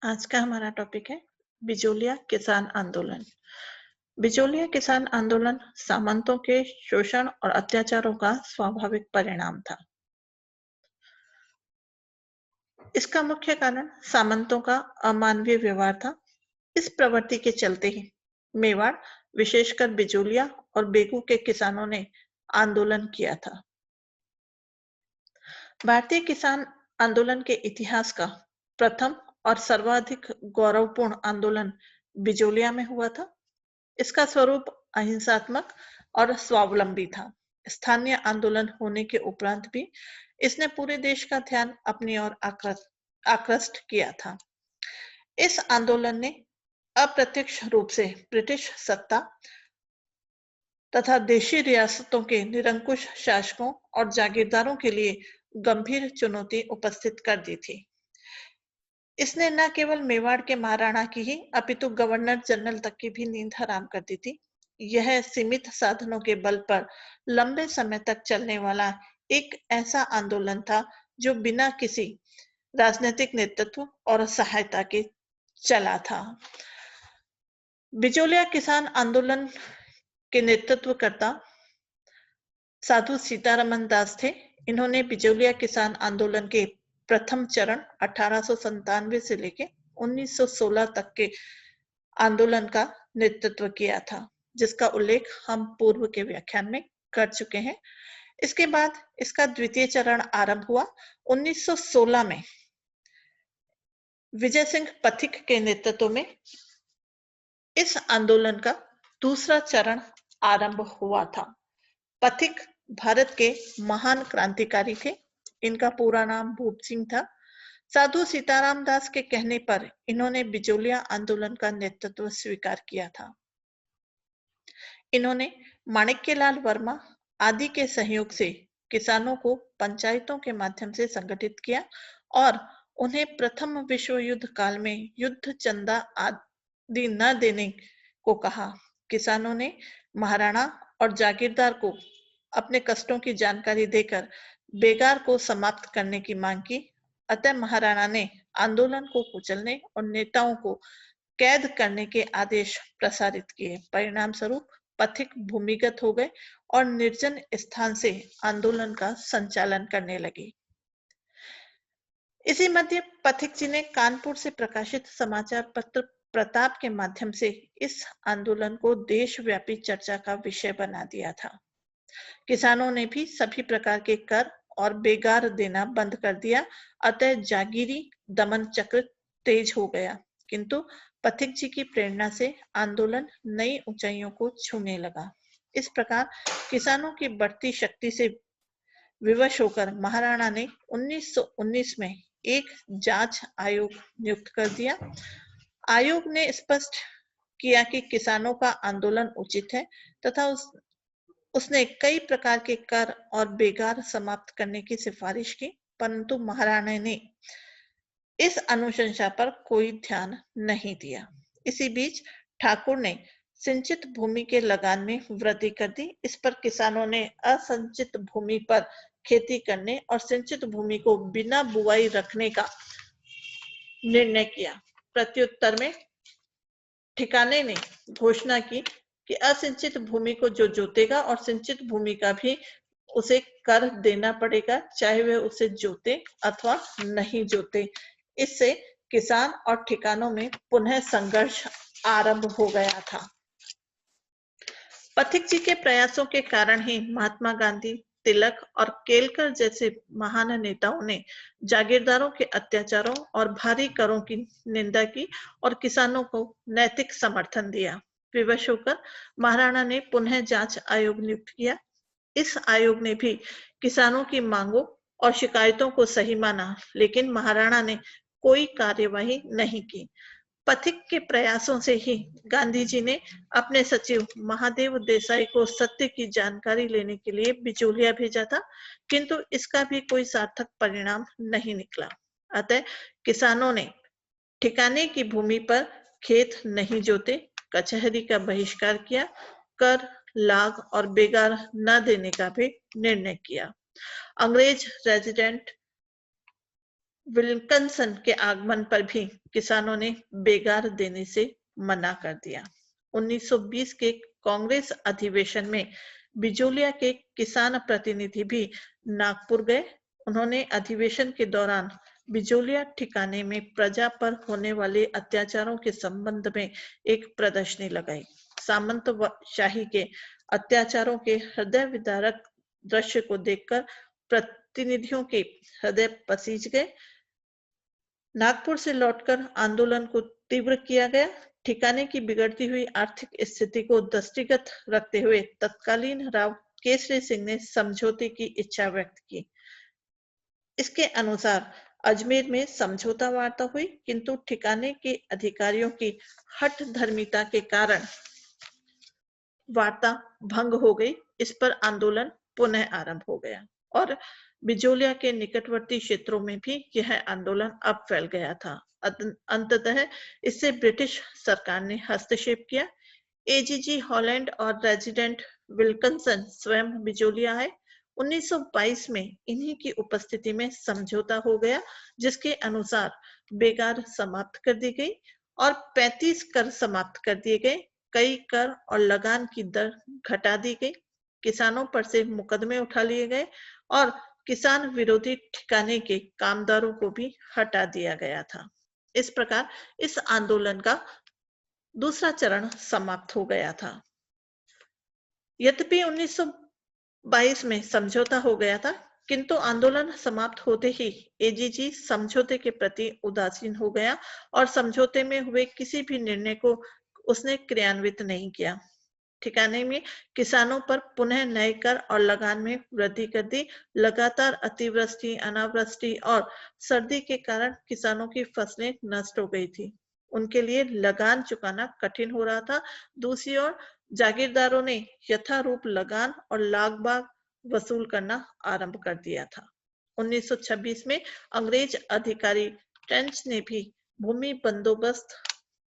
आज का हमारा टॉपिक है बिचौलिया किसान आंदोलन। बिचौलिया किसान आंदोलन सामंतों के शोषण और अत्याचारों का स्वाभाविक परिणाम था। इसका मुख्य कारण सामंतों का अमानवीय व्यवहार था। इस प्रवृत्ति के चलते ही मेवाड़, विशेषकर बिचौलिया और बेगू के किसानों ने आंदोलन किया था। भारतीय किसान आंदोलन के इतिहास का प्रथम और सर्वाधिक गौरवपूर्ण आंदोलन बिचौलिया में हुआ था। इसका स्वरूप अहिंसात्मक और स्वावलंबी था। स्थानीय आंदोलन होने के उपरांत भी इसने पूरे देश का ध्यान अपनी ओर आकृष्ट किया था। इस आंदोलन ने अप्रत्यक्ष रूप से ब्रिटिश सत्ता तथा देशी रियासतों के निरंकुश शासकों और जागीरदारों के लिए गंभीर चुनौती उपस्थित कर दी थी। इसने न केवल मेवाड़ के महाराणा की ही अपितु गवर्नर जनरल तक की भी नींद हराम कर दी थी। यह सीमित साधनों के बल पर लंबे समय तक चलने वाला एक ऐसा आंदोलन था जो बिना किसी राजनीतिक नेतृत्व और सहायता के चला था। बिचौलिया किसान आंदोलन के नेतृत्वकर्ता साधु सीतारमन दास थे। इन्होंने बिचौलिया किसान आंदोलन के प्रथम चरण 1897 से लेकर 1916 तक के आंदोलन का नेतृत्व किया था, जिसका उल्लेख हम पूर्व के व्याख्यान में कर चुके हैं। इसके बाद इसका द्वितीय चरण आरंभ हुआ। 1916 में विजय सिंह पथिक के नेतृत्व में इस आंदोलन का दूसरा चरण आरंभ हुआ था। पथिक भारत के महान क्रांतिकारी थे। इनका पूरा नाम भूप सिंह था। साधु सीताराम दास के कहने पर इन्होंने बिचौलिया आंदोलन का नेतृत्व स्वीकार किया था। इन्होंने माणिक्यलाल वर्मा आदि के सहयोग से किसानों को पंचायतों के माध्यम से संगठित किया और उन्हें प्रथम विश्व युद्ध काल में युद्ध चंदा आदि न देने को कहा। किसानों ने महाराणा और जागीरदार को अपने कष्टों की जानकारी देकर बेगार को समाप्त करने की मांग की। अतः महाराणा ने आंदोलन को कुचलने और नेताओं को कैद करने के आदेश प्रसारित किए। परिणाम स्वरूप पथिक भूमिगत हो गए और निर्जन स्थान से आंदोलन का संचालन करने लगे। इसी मध्य पथिक जी ने कानपुर से प्रकाशित समाचार पत्र प्रताप के माध्यम से इस आंदोलन को देशव्यापी चर्चा का विषय बना दिया था। किसानों ने भी सभी प्रकार के कर और बेगार देना बंद कर दिया। अतः जागीरी दमन चक्र तेज हो गया। किंतु पथिक जी की प्रेरणा से आंदोलन नई ऊंचाइयों को छूने लगा। इस प्रकार किसानों की बढ़ती शक्ति से विवश होकर महाराणा ने 1919 में एक जांच आयोग नियुक्त कर दिया। आयोग ने स्पष्ट किया कि किसानों का आंदोलन उचित है तथा उसने कई प्रकार के कर और बेगार समाप्त करने की सिफारिश की, परंतु महाराणा ने इस अनुशंसा पर कोई ध्यान नहीं दिया। इसी बीच ठाकुर ने सिंचित भूमि के लगान में वृद्धि कर दी। इस पर किसानों ने असंचित भूमि पर खेती करने और सिंचित भूमि को बिना बुआई रखने का निर्णय किया। प्रत्युत्तर में ठिकाने ने घोषणा की कि असिंचित भूमि को जो जोतेगा और सिंचित भूमि का भी उसे कर देना पड़ेगा, चाहे वह उसे जोते अथवा नहीं जोते। इससे किसान और ठिकानों में पुनः संघर्ष आरंभ हो गया था। पथिक जी के प्रयासों के कारण ही महात्मा गांधी, तिलक और केलकर जैसे महान नेताओं ने जागीरदारों के अत्याचारों और भारी करों की निंदा की और किसानों को नैतिक समर्थन दिया। विवश होकर महाराणा ने पुनः जांच आयोग नियुक्त किया। इस आयोग ने भी किसानों की मांगों और शिकायतों को सही माना, लेकिन महाराणा ने कोई कार्यवाही नहीं की। पथिक के प्रयासों से ही गांधी जी ने अपने सचिव महादेव देसाई को सत्य की जानकारी लेने के लिए बिचौलिया भेजा था, किंतु इसका भी कोई सार्थक परिणाम नहीं निकला। अतः किसानों ने ठिकाने की भूमि पर खेत नहीं जोते, कचहरी का बहिष्कार किया, कर, लाग और बेगार न देने का भी निर्णय किया। अंग्रेज रेजिडेंट विल्किंसन के आगमन पर भी किसानों ने बेगार देने से मना कर दिया। 1920 के कांग्रेस अधिवेशन में बिजोलिया के किसान प्रतिनिधि भी नागपुर गए। उन्होंने अधिवेशन के दौरान बिजोलिया ठिकाने में प्रजा पर होने वाले अत्याचारों के संबंध में एक प्रदर्शनी लगाई। सामंतशाही के अत्याचारों के हृदय विदारक दृश्य को देखकर प्रतिनिधियों के हृदय पसीज गए। नागपुर से लौटकर आंदोलन को तीव्र किया गया। ठिकाने की बिगड़ती हुई आर्थिक स्थिति को दृष्टिगत रखते हुए तत्कालीन राव केसरी सिंह ने समझौते की इच्छा व्यक्त की। इसके अनुसार अजमेर में समझौता वार्ता हुई, किंतु ठिकाने के अधिकारियों की हठ धर्मिता के कारण वार्ता भंग हो गई। इस पर आंदोलन पुनः आरंभ हो गया और बिजोलिया के निकटवर्ती क्षेत्रों में भी यह आंदोलन अब फैल गया था। अंततः इससे ब्रिटिश सरकार ने हस्तक्षेप किया। एजीजी हॉलैंड और रेजिडेंट विल्किंसन स्वयं बिजोलिया आए। 1922 में इन्हीं की उपस्थिति में समझौता हो गया, जिसके अनुसार बेगार समाप्त कर दी गई और 35 कर समाप्त कर दिए गए। कई कर और लगान की दर घटा दी गई। किसानों पर से मुकदमे उठा लिए गए और किसान विरोधी ठिकाने के कामदारों को भी हटा दिया गया था। इस प्रकार इस आंदोलन का दूसरा चरण समाप्त हो गया था। यद्यपि 1922 में समझौता हो गया था, किंतु आंदोलन समाप्त होते ही एजीजी समझौते के प्रति उदासीन हो गया और समझौते में हुए किसी भी निर्णय को उसने क्रियान्वित नहीं किया। ठिकाने में किसानों पर पुनः नए कर और लगान में वृद्धि कर दी। लगातार अतिवृष्टि, अनावृष्टि और सर्दी के कारण किसानों की फसलें नष्ट हो गई थी। उनके लिए लगान चुकाना कठिन हो रहा था। दूसरी ओर जागीरदारों ने यथारूप लगान और लाग-बाग वसूल करना आरंभ कर दिया था। 1926 में अंग्रेज अधिकारी टेंच ने भी भूमि बंदोबस्त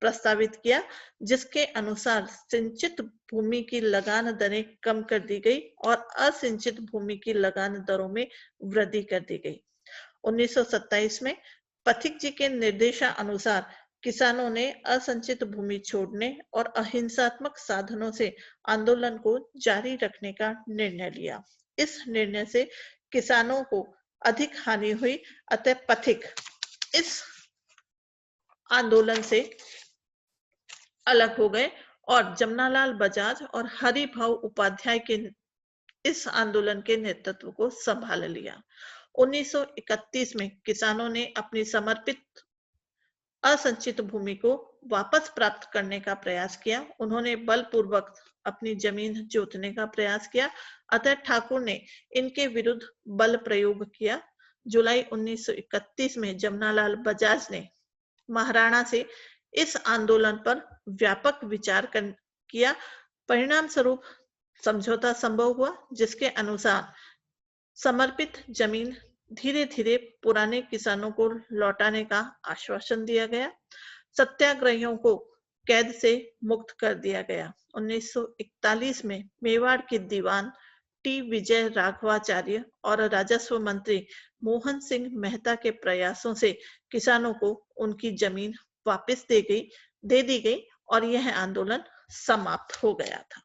प्रस्तावित किया, जिसके अनुसार सिंचित भूमि की लगान दरें कम कर दी गई और असिंचित भूमि की लगान दरों में वृद्धि कर दी गई। 1927 में पथिक जी के निर्देशानुसार किसानों ने असंचित भूमि छोड़ने और अहिंसात्मक साधनों से आंदोलन को जारी रखने का निर्णय लिया। इस निर्णय से किसानों को अधिक हानि हुई, अतः पथिक इस आंदोलन से अलग हो गए और जमनालाल बजाज और हरिभाऊ उपाध्याय के इस आंदोलन के नेतृत्व को संभाल लिया। 1931 में किसानों ने अपनी समर्पित असंचित भूमि को वापस प्राप्त करने का प्रयास किया। उन्होंने बलपूर्वक अपनी जमीन जोतने का प्रयास किया, अतः ठाकुर ने इनके विरुद्ध बल प्रयोग किया। जुलाई 1931 में जमनालाल बजाज ने महाराणा से इस आंदोलन पर व्यापक विचार किया। परिणाम स्वरूप समझौता संभव हुआ, जिसके अनुसार समर्पित जमीन धीरे धीरे पुराने किसानों को लौटाने का आश्वासन दिया गया। सत्याग्रहियों को कैद से मुक्त कर दिया गया। 1941 में मेवाड़ के दीवान टी विजय राघवाचार्य और राजस्व मंत्री मोहन सिंह मेहता के प्रयासों से किसानों को उनकी जमीन वापस दे दी गई और यह आंदोलन समाप्त हो गया था।